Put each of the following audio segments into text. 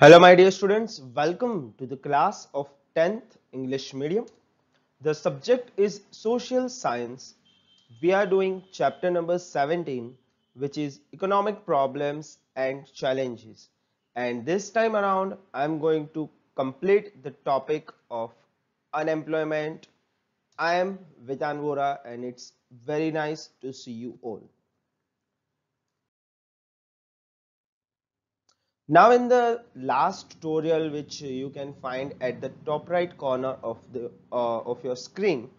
Hello, my dear students. Welcome to the class of 10th English Medium. The subject is Social Science. We are doing chapter number 17, which is Economic Problems and Challenges. And this time around, I'm going to complete the topic of unemployment. I am Vitan and it's very nice to see you all. Now in the last tutorial, which you can find at the top right corner of the of your screen,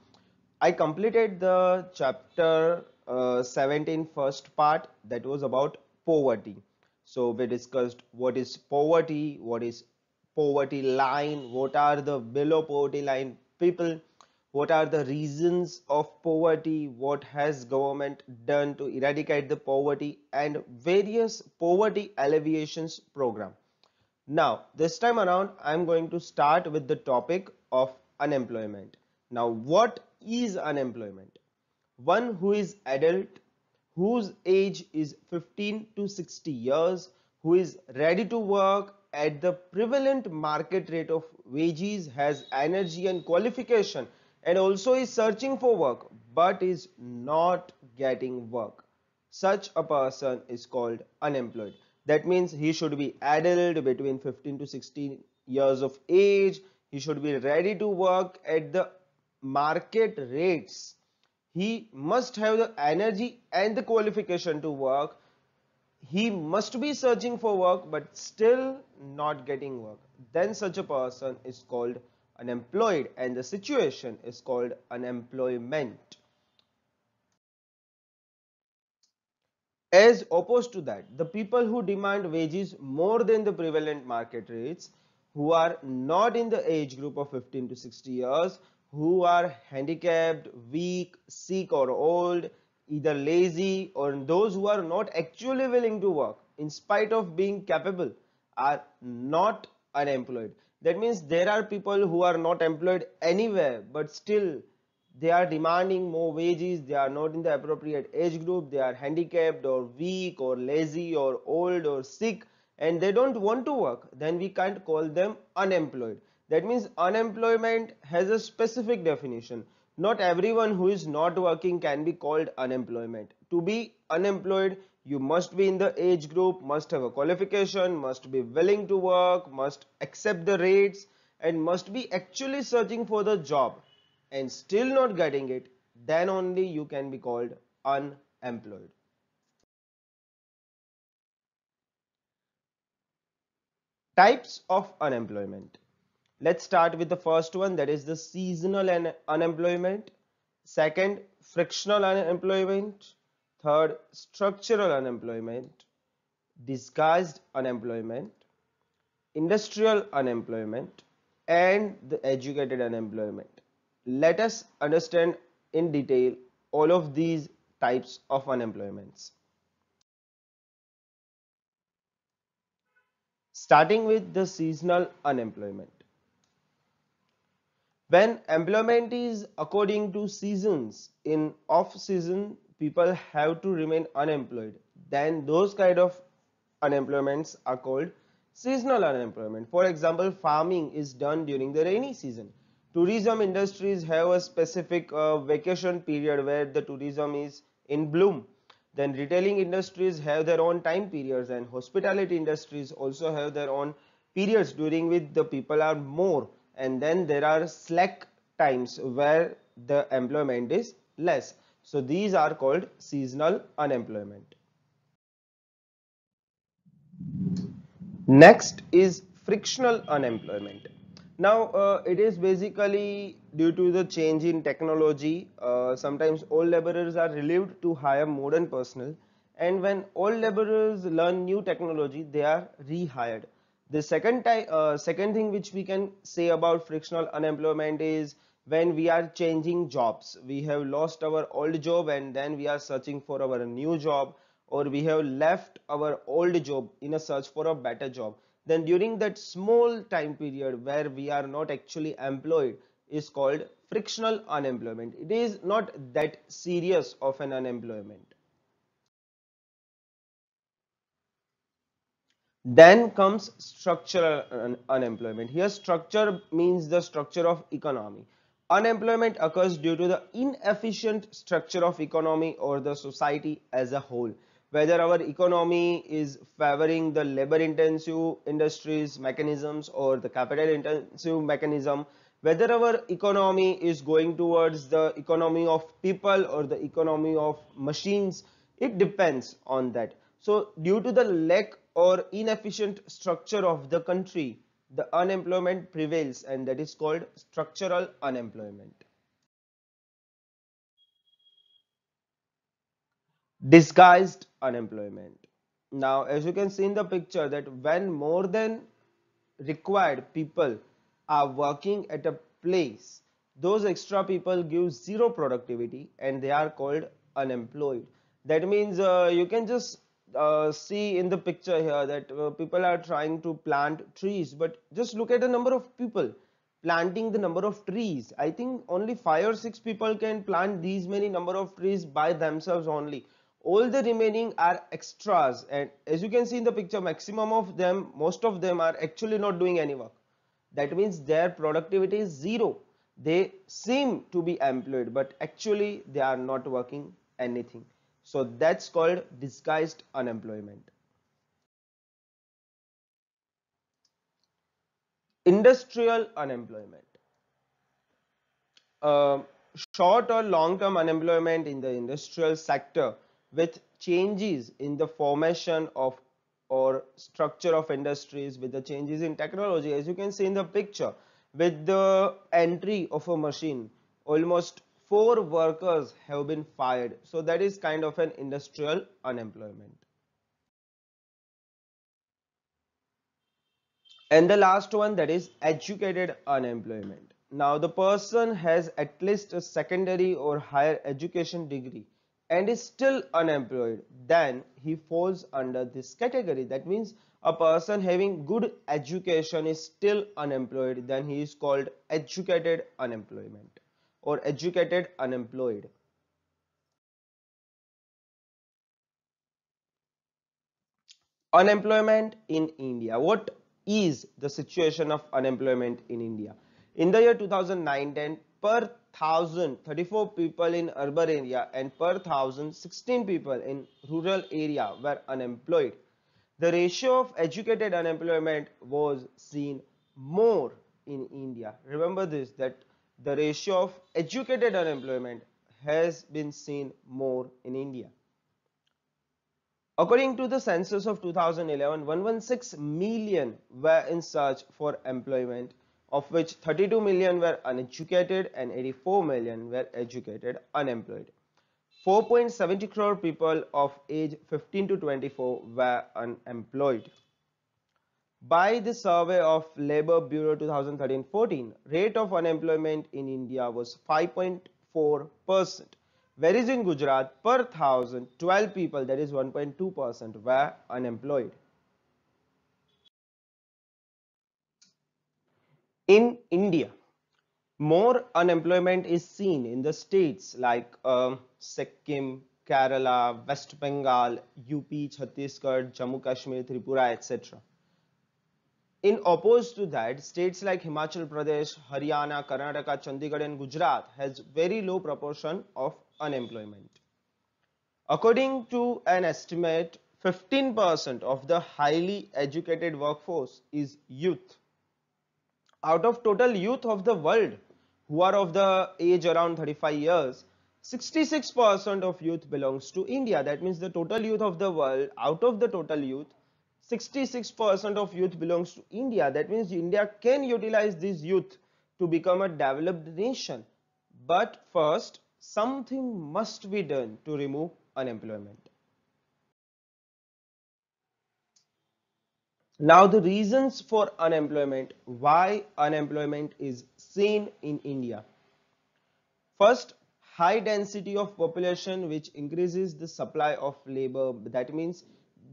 I completed the chapter 17 first part, that was about poverty. So we discussed what is poverty, what is poverty line, what are the below poverty line people, what are the reasons of poverty, what has government done to eradicate the poverty, and various poverty alleviations program. Now, this time around, I'm going to start with the topic of unemployment. Now, what is unemployment? One who is adult, whose age is 15 to 60 years, who is ready to work at the prevalent market rate of wages, has energy and qualification, and also is searching for work but is not getting work. Such a person is called unemployed. That means he should be adult between 15 to 16 years of age. He should be ready to work at the market rates. He must have the energy and the qualification to work. He must be searching for work but still not getting work. Then such a person is called unemployed, and the situation is called unemployment. As opposed to that, the people who demand wages more than the prevalent market rates, who are not in the age group of 15 to 60 years, who are handicapped, weak, sick or old, either lazy, or those who are not actually willing to work in spite of being capable, are not unemployed. That means there are people who are not employed anywhere but still they are demanding more wages, they are not in the appropriate age group, they are handicapped or weak or lazy or old or sick, and they don't want to work, then we can't call them unemployed. That means unemployment has a specific definition. Not everyone who is not working can be called unemployment. To be unemployed, you must be in the age group, must have a qualification, must be willing to work, must accept the rates, and must be actually searching for the job and still not getting it, then only you can be called unemployed. Types of unemployment. Let's start with the first one, that is the seasonal unemployment. Second, frictional unemployment. Third, structural unemployment. Disguised unemployment. Industrial unemployment. And the educated unemployment. Let us understand in detail all of these types of unemployments. Starting with the seasonal unemployment. When employment is according to seasons, in off season people have to remain unemployed, then those kind of unemployments are called seasonal unemployment. For example, farming is done during the rainy season. Tourism industries have a specific vacation period where the tourism is in bloom. Then retailing industries have their own time periods, and hospitality industries also have their own periods during which the people are more, and then there are slack times where the employment is less. So these are called seasonal unemployment. Next is frictional unemployment. Now, it is basically due to the change in technology. Sometimes old laborers are relieved to hire modern personnel, and when old laborers learn new technology, they are rehired. The second thing which we can say about frictional unemployment is when we are changing jobs. We have lost our old job and then we are searching for our new job, or we have left our old job in a search for a better job. Then during that small time period where we are not actually employed is called frictional unemployment. It is not that serious of an unemployment. Then comes structural unemployment. Here structure means the structure of economy. Unemployment occurs due to the inefficient structure of economy or the society as a whole. Whether our economy is favoring the labor intensive industries mechanisms or the capital intensive mechanism, whether our economy is going towards the economy of people or the economy of machines, it depends on that. So due to the lack or inefficient structure of the country, the unemployment prevails, and that is called structural unemployment. Disguised unemployment. Now as you can see in the picture, that when more than required people are working at a place, those extra people give zero productivity and they are called unemployed. That means you can just see in the picture here that people are trying to plant trees, but just look at the number of people planting the number of trees. I think only 5 or 6 people can plant these many number of trees by themselves only. All the remaining are extras, and as you can see in the picture, maximum of them, most of them are actually not doing any work. That means their productivity is zero. They seem to be employed, but actually they are not working anything. So that's called disguised unemployment. Industrial unemployment. uh, Short or long-term unemployment in the industrial sector with changes in the formation of or structure of industries, with the changes in technology, as you can see in the picture, with the entry of a machine, almost 4 workers have been fired. So that is kind of an industrial unemployment. And the last one, that is educated unemployment. Now the person has at least a secondary or higher education degree and is still unemployed, then he falls under this category. That means a person having good education is still unemployed, then he is called educated unemployment or educated unemployed. Unemployment in India. What is the situation of unemployment in India? In the year 2009-10, per 1,034 people in urban area and per 1,016 people in rural area were unemployed. The ratio of educated unemployment was seen more in India. Remember this, that the ratio of educated unemployment has been seen more in India. According to the census of 2011, 116 million were in search for employment, of which 32 million were uneducated and 84 million were educated unemployed. 4.70 crore people of age 15 to 24 were unemployed. By the survey of Labour Bureau 2013-14, rate of unemployment in India was 5.4%, whereas in Gujarat, per 1,012 people, that is 1.2%, were unemployed. In India, more unemployment is seen in the states like Sikkim, Kerala, West Bengal, UP, Chhattisgarh, Jammu Kashmir, Tripura, etc. In opposed to that, states like Himachal Pradesh, Haryana, Karnataka, Chandigarh and Gujarat has very low proportion of unemployment. According to an estimate, 15% of the highly educated workforce is youth. Out of total youth of the world who are of the age around 35 years, 66% of youth belongs to India. That means the total youth of the world, out of the total youth, 66% of youth belongs to India. That means India can utilize this youth to become a developed nation. But first, something must be done to remove unemployment. Now the reasons for unemployment, why unemployment is seen in India. First, high density of population which increases the supply of labor. That means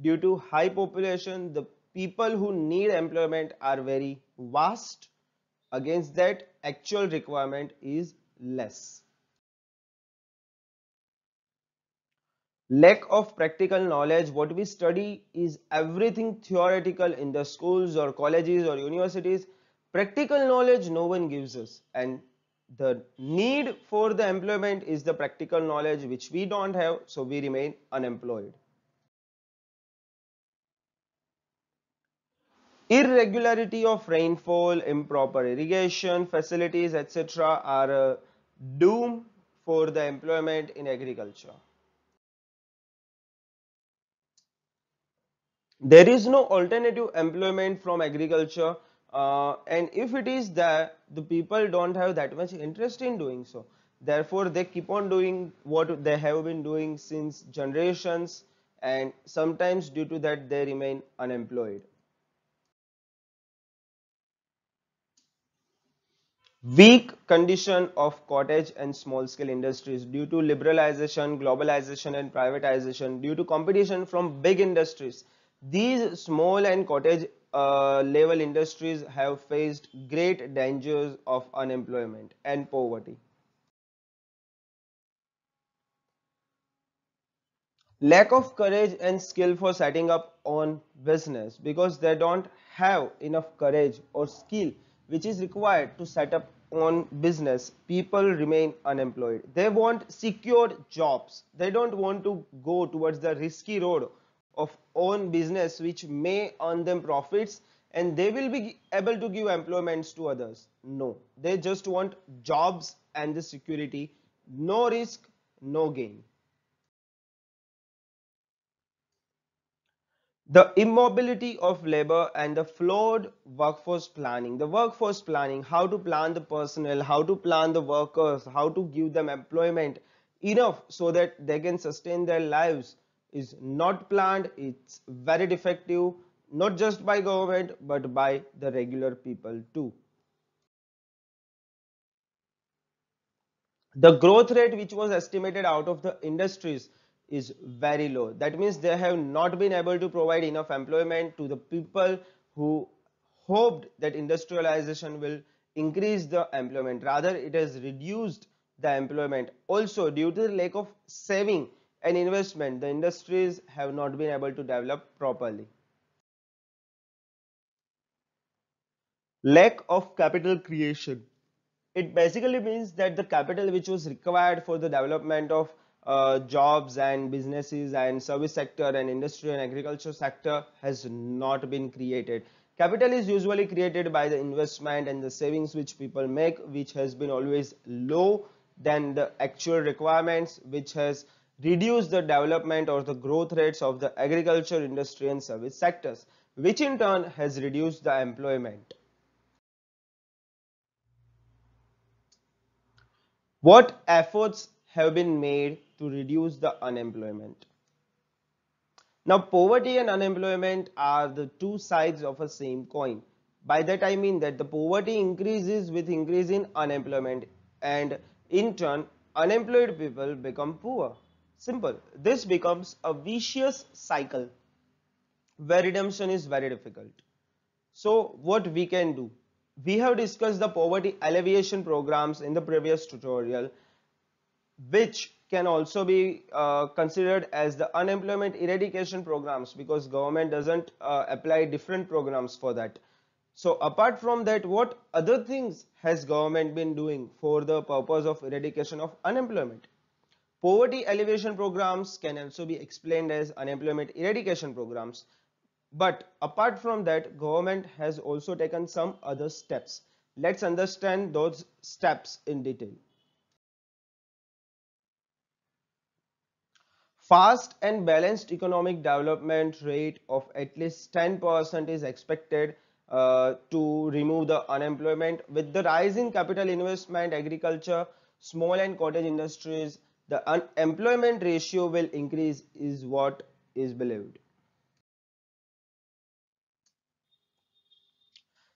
due to high population, the people who need employment are very vast. Against that, actual requirement is less. Lack of practical knowledge. What we study is everything theoretical in the schools or colleges or universities. Practical knowledge no one gives us, and the need for the employment is the practical knowledge which we don't have, so we remain unemployed. Irregularity of rainfall, improper irrigation facilities, etc. are a doom for the employment in agriculture. There is no alternative employment from agriculture, and if it is there, the people don't have that much interest in doing so. Therefore, they keep on doing what they have been doing since generations, and sometimes due to that, they remain unemployed. Weak condition of cottage and small scale industries due to liberalization, globalization and privatization, due to competition from big industries. These small and cottage level industries have faced great dangers of unemployment and poverty. Lack of courage and skill for setting up on business, because they don't have enough courage or skill which is required to set up on business. People remain unemployed. They want secure jobs. They don't want to go towards the risky road of own business which may earn them profits and they will be able to give employments to others. No, they just want jobs and the security. No risk, no gain. The immobility of labor and the flawed workforce planning. The workforce planning, how to plan the personnel, how to plan the workers, how to give them employment enough so that they can sustain their lives, is not planned. It's very defective, not just by government but by the regular people too. The growth rate which was estimated out of the industries is very low. That means they have not been able to provide enough employment to the people who hoped that industrialization will increase the employment. Rather, it has reduced the employment. Also, due to the lack of saving and investment, the industries have not been able to develop properly. Lack of capital creation. It basically means that the capital which was required for the development of jobs and businesses and service sector and industry and agriculture sector has not been created. Capital is usually created by the investment and the savings which people make, which has been always low than the actual requirements, which has reduced the development or the growth rates of the agriculture, industry and service sectors, which in turn has reduced the employment. What efforts have been made to reduce the unemployment? Now, poverty and unemployment are the two sides of a same coin. By that I mean that the poverty increases with increase in unemployment, and in turn unemployed people become poor. Simple. This becomes a vicious cycle where redemption is very difficult. So what we can do? We have discussed the poverty alleviation programs in the previous tutorial, which can also be considered as the unemployment eradication programs, because government doesn't apply different programs for that. So apart from that, what other things has government been doing for the purpose of eradication of unemployment? Poverty alleviation programs can also be explained as unemployment eradication programs. But apart from that, government has also taken some other steps. Let's understand those steps in detail. Fast and balanced economic development rate of at least 10% is expected to remove the unemployment. With the rise in capital investment, agriculture, small and cottage industries, the unemployment ratio will increase is what is believed.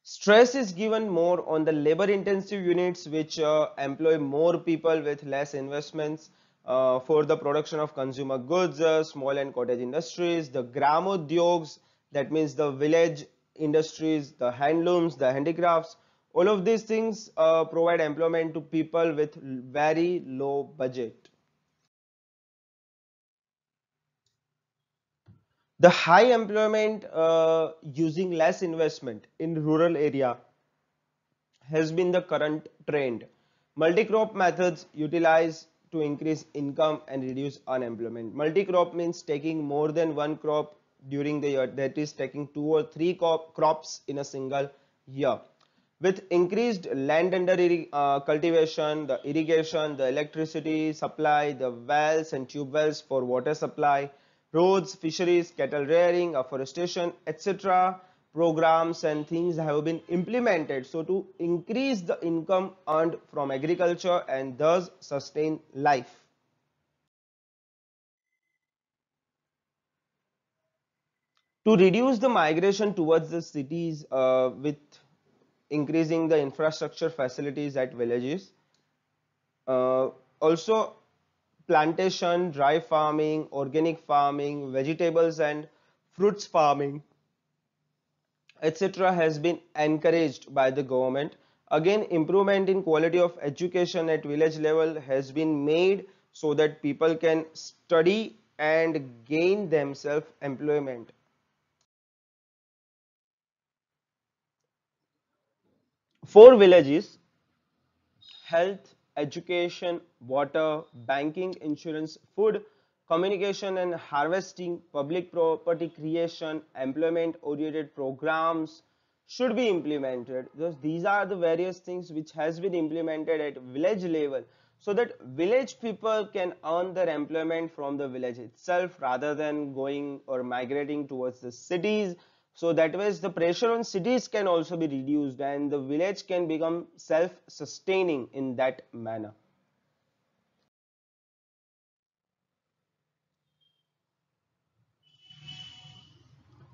Stress is given more on the labor intensive units which employ more people with less investments for the production of consumer goods, small and cottage industries, the gramodyogs, that means the village industries, the handlooms, the handicrafts. All of these things provide employment to people with very low budget. The high employment using less investment in rural area has been the current trend. Multi-crop methods utilized to increase income and reduce unemployment. Multi-crop means taking more than one crop during the year, that is taking two or three crops in a single year. With increased land under cultivation, the irrigation, the electricity supply, the wells and tube wells for water supply, roads, fisheries, cattle rearing, afforestation, etc. programs and things have been implemented so to increase the income earned from agriculture and thus sustain life. To reduce the migration towards the cities with increasing the infrastructure facilities at villages, also plantation, dry farming, organic farming, vegetables and fruits farming, etc. has been encouraged by the government. Again, improvement in quality of education at village level has been made so that people can study and gain themselves employment. For villages, health, education, water, banking, insurance, food, communication and harvesting, public property creation, employment oriented programs should be implemented. These are the various things which has been implemented at village level so that village people can earn their employment from the village itself rather than going or migrating towards the cities. So that way the pressure on cities can also be reduced and the village can become self-sustaining in that manner.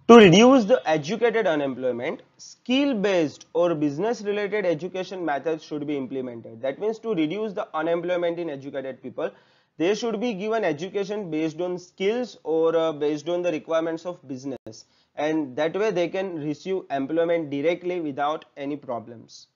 To reduce the educated unemployment, skill-based or business-related education methods should be implemented. That means to reduce the unemployment in educated people, they should be given education based on skills or based on the requirements of business. And that way they can receive employment directly without any problems.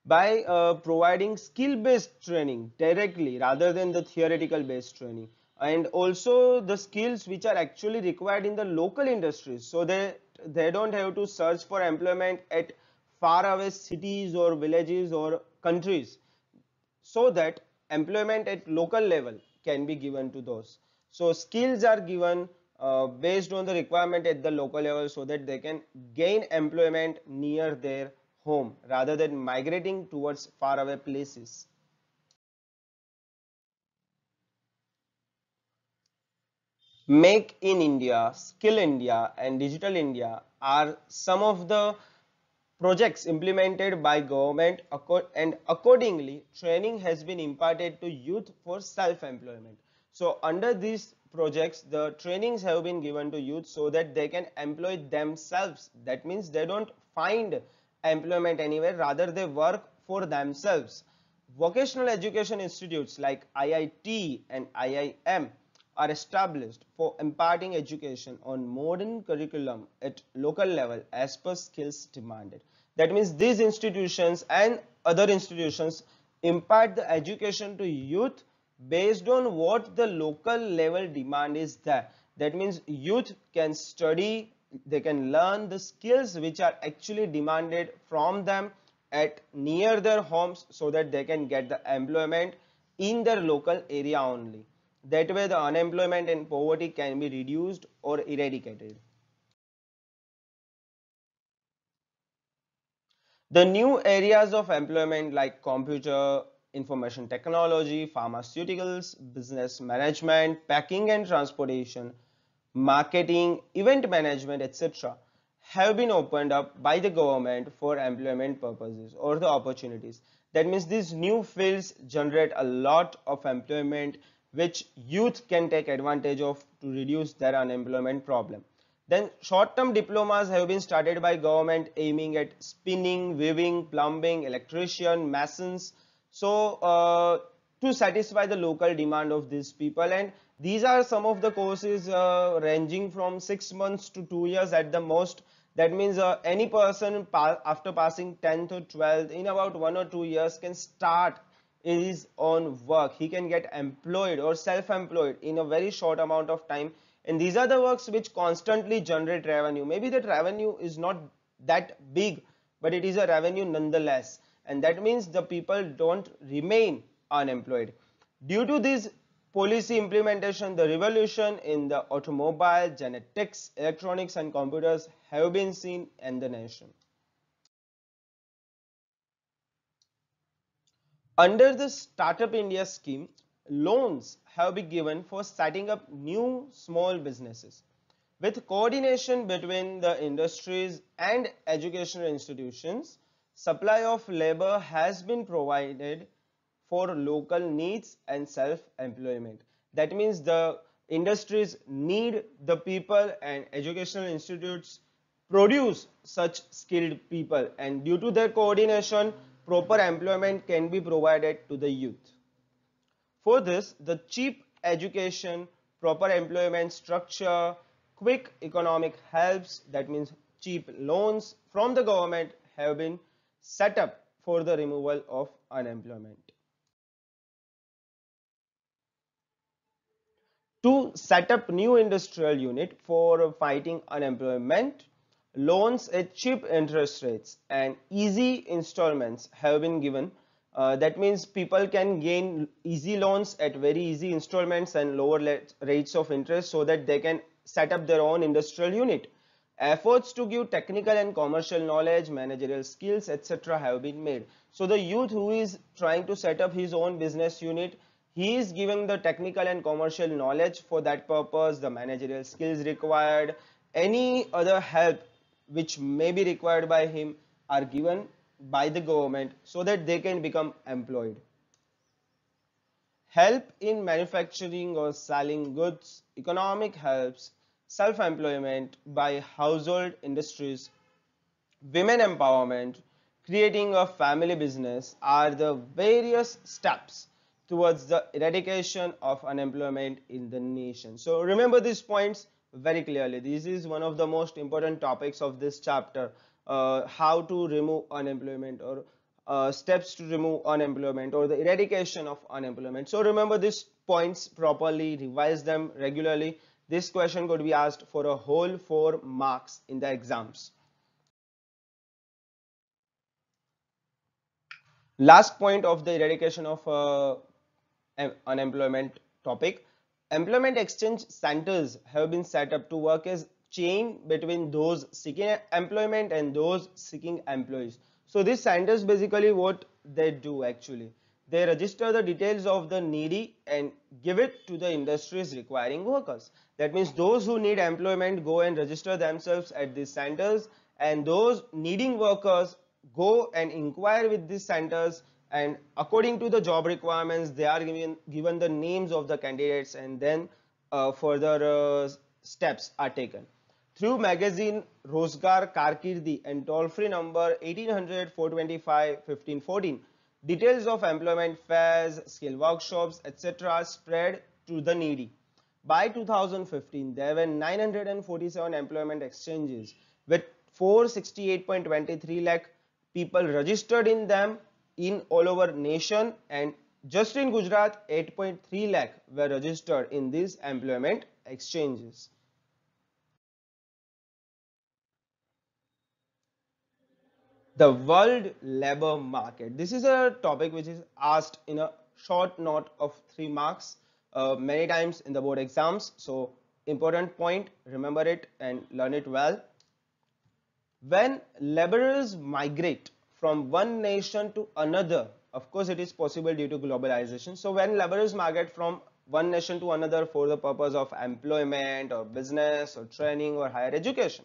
By providing skill based training directly rather than the theoretical based training, and also the skills which are actually required in the local industries so that they don't have to search for employment at far away cities or villages or countries, so that employment at local level can be given to those. So skills are given based on the requirement at the local level so that they can gain employment near their home rather than migrating towards faraway places. Make in India, Skill India and Digital India are some of the projects implemented by government, and accordingly training has been imparted to youth for self-employment. So under these projects the trainings have been given to youth so that they can employ themselves. That means they don't find employment anywhere, rather they work for themselves. Vocational education institutes like IIT and IIM are established for imparting education on modern curriculum at local level as per skills demanded. That means these institutions and other institutions impart the education to youth based on what the local level demand is there. That means youth can study, they can learn the skills which are actually demanded from them at near their homes so that they can get the employment in their local area only. That way the unemployment and poverty can be reduced or eradicated. The new areas of employment like computer, information technology, pharmaceuticals, business management, packing and transportation, marketing, event management, etc. have been opened up by the government for employment purposes or the opportunities. That means these new fields generate a lot of employment which youth can take advantage of to reduce their unemployment problem. Then short-term diplomas have been started by government aiming at spinning, weaving, plumbing, electrician, masons. So to satisfy the local demand of these people, and these are some of the courses ranging from 6 months to 2 years at the most. That means any person after passing 10th or 12th in about 1 or 2 years can start his own work. He can get employed or self-employed in a very short amount of time And these are the works which constantly generate revenue. Maybe that revenue is not that big, but it is a revenue nonetheless, and that means the people don't remain unemployed. Due to this policy implementation, the revolution in the automobile, genetics, electronics and computers have been seen in the nation. Under the Startup India scheme, loans have been given for setting up new small businesses. With coordination between the industries and educational institutions, supply of labor has been provided for local needs and self-employment. That means the industries need the people and educational institutes produce such skilled people, and due to their coordination, proper employment can be provided to the youth. For this, the cheap education, proper employment structure, quick economic helps, that means cheap loans from the government, have been set up for the removal of unemployment. To set up new industrial unit for fighting unemployment, loans at cheap interest rates and easy installments have been given. That means people can gain easy loans at very easy installments and lower rates of interest so that they can set up their own industrial unit. Efforts to give technical and commercial knowledge, managerial skills, etc. have been made. So the youth who is trying to set up his own business unit, he is given the technical and commercial knowledge for that purpose, the managerial skills required, any other help which may be required by him are given by the government so that they can become employed. Help in manufacturing or selling goods, economic helps, self-employment by household industries, women empowerment, creating a family business are the various steps towards the eradication of unemployment in the nation. So remember these points very clearly. This is one of the most important topics of this chapter, how to remove unemployment, or steps to remove unemployment, or the eradication of unemployment. So remember these points properly, revise them regularly. This question could be asked for a whole 4 marks in the exams. Last point of the eradication of unemployment topic, employment exchange centers have been set up to work as chain between those seeking employment and those seeking employees. So these centers, basically what they do, actually they register the details of the needy and give it to the industries requiring workers. That means those who need employment go and register themselves at these centers, and those needing workers go and inquire with these centers, and according to the job requirements they are given the names of the candidates, and then further steps are taken. Through magazine Rozgar Karkirdi and toll-free number 1800 425 1514, details of employment fairs, skill workshops, etc. spread to the needy. By 2015, there were 947 employment exchanges with 468.23 lakh people registered in them in all over nation, and just in Gujarat 8.3 lakh were registered in these employment exchanges. The world labor market. This is a topic which is asked in a short note of 3 marks many times in the board exams. So important point, remember it and learn it well. When laborers migrate from one nation to another, of course it is possible due to globalization. So when laborers migrate from one nation to another for the purpose of employment or business or training or higher education,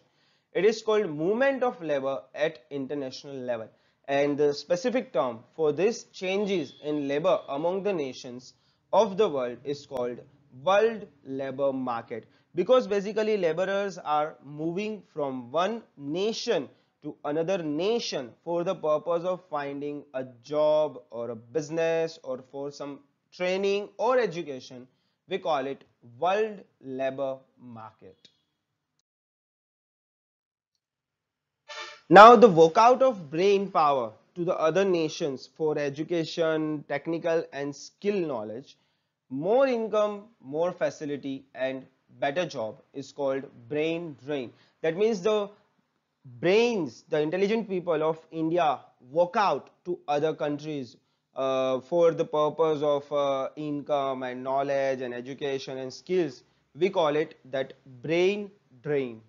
it is called movement of labor at international level. And the specific term for this changes in labor among the nations of the world is called world labor market, because basically laborers are moving from one nation to another nation for the purpose of finding a job or a business or for some training or education. We call it world labor market. Now the workout of brain power to the other nations for education, technical and skill knowledge, more income, more facility and better job is called brain drain. That means the brains, the intelligent people of India work out to other countries for the purpose of income and knowledge and education and skills. We call it that brain drain.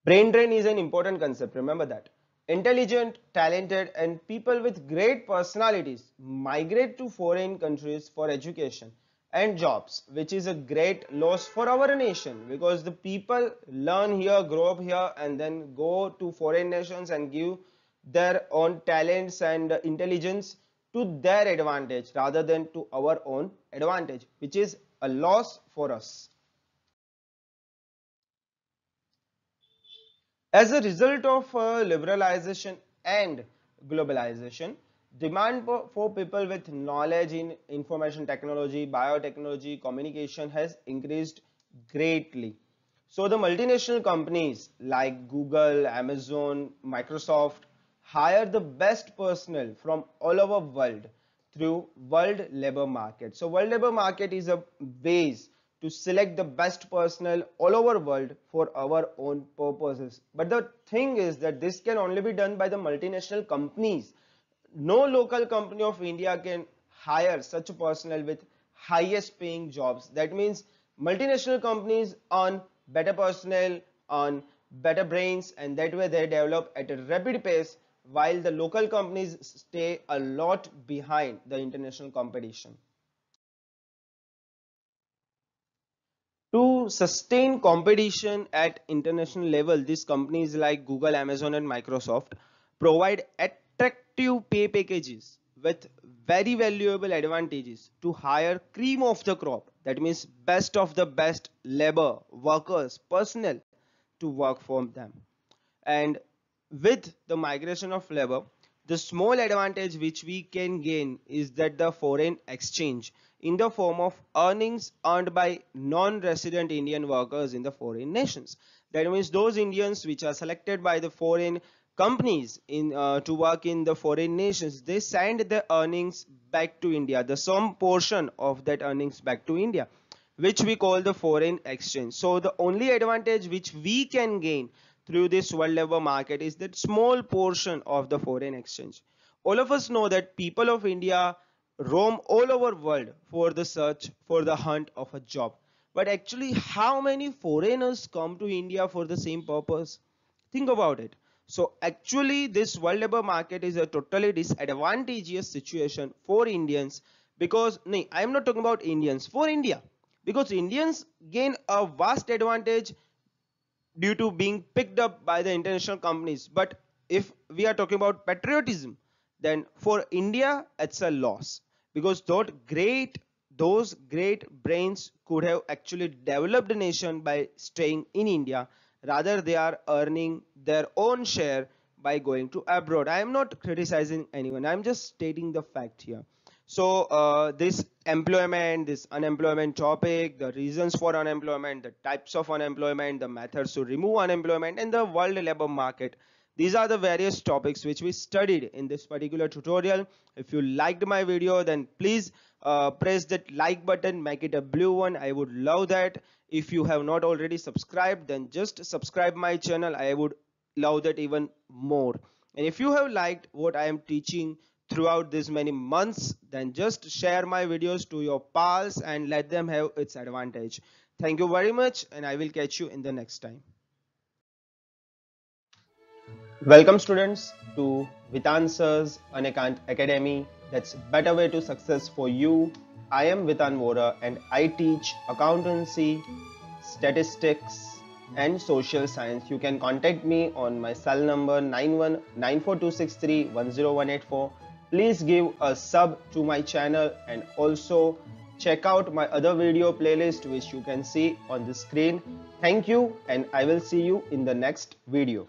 Brain drain is an important concept, remember that. Intelligent, talented, and people with great personalities migrate to foreign countries for education and jobs, which is a great loss for our nation because the people learn here, grow up here, and then go to foreign nations and give their own talents and intelligence to their advantage rather than to our own advantage, which is a loss for us. As a result of liberalization and globalization, demand for people with knowledge in information technology, biotechnology, communication has increased greatly. So the multinational companies like Google, Amazon, Microsoft hire the best personnel from all over world through world labor market. So world labor market is a ways to select the best personnel all over world for our own purposes. But the thing is that this can only be done by the multinational companies. No local company of India can hire such a personnel with highest paying jobs. That means multinational companies earn better personnel, earn better brains, and that way they develop at a rapid pace while the local companies stay a lot behind the international competition. To sustain competition at international level, these companies like Google, Amazon, and Microsoft provide attractive pay packages with very valuable advantages to hire cream of the crop. That means best of the best labor, workers, personnel to work for them. And with the migration of labor, the small advantage which we can gain is that the foreign exchange in the form of earnings earned by non-resident Indian workers in the foreign nations. That means those Indians which are selected by the foreign companies in to work in the foreign nations, they send the earnings back to India, the some portion of that earnings back to India, which we call the foreign exchange. So the only advantage which we can gain through this world labor market is that small portion of the foreign exchange. All of us know that people of India roam all over world for the search, for the hunt of a job. But actually, how many foreigners come to India for the same purpose? Think about it. So actually, this world labor market is a totally disadvantageous situation for Indians because, no, I am not talking about Indians, for India. Because Indians gain a vast advantage due to being picked up by the international companies. But if we are talking about patriotism, then for India it's a loss because those great brains could have actually developed the nation by staying in India. Rather, they are earning their own share by going to abroad. I am not criticizing anyone. I am just stating the fact here. So this employment, this unemployment topic, the reasons for unemployment, the types of unemployment, the methods to remove unemployment, and the world labor market. These are the various topics which we studied in this particular tutorial. If you liked my video, then please press that like button, make it a blue one. I would love that. If you have not already subscribed, then just subscribe my channel. I would love that even more. And if you have liked what I am teaching throughout these many months, then just share my videos to your pals and let them have its advantage. Thank you very much, and I will catch you in the next time. Welcome students to Vitan Sir's Unacount Academy. That's better way to success for you. I am Vitan Vora and I teach accountancy, statistics and social science. You can contact me on my cell number 919426310184. Please give a sub to my channel and also check out my other video playlist which you can see on the screen. Thank you, and I will see you in the next video.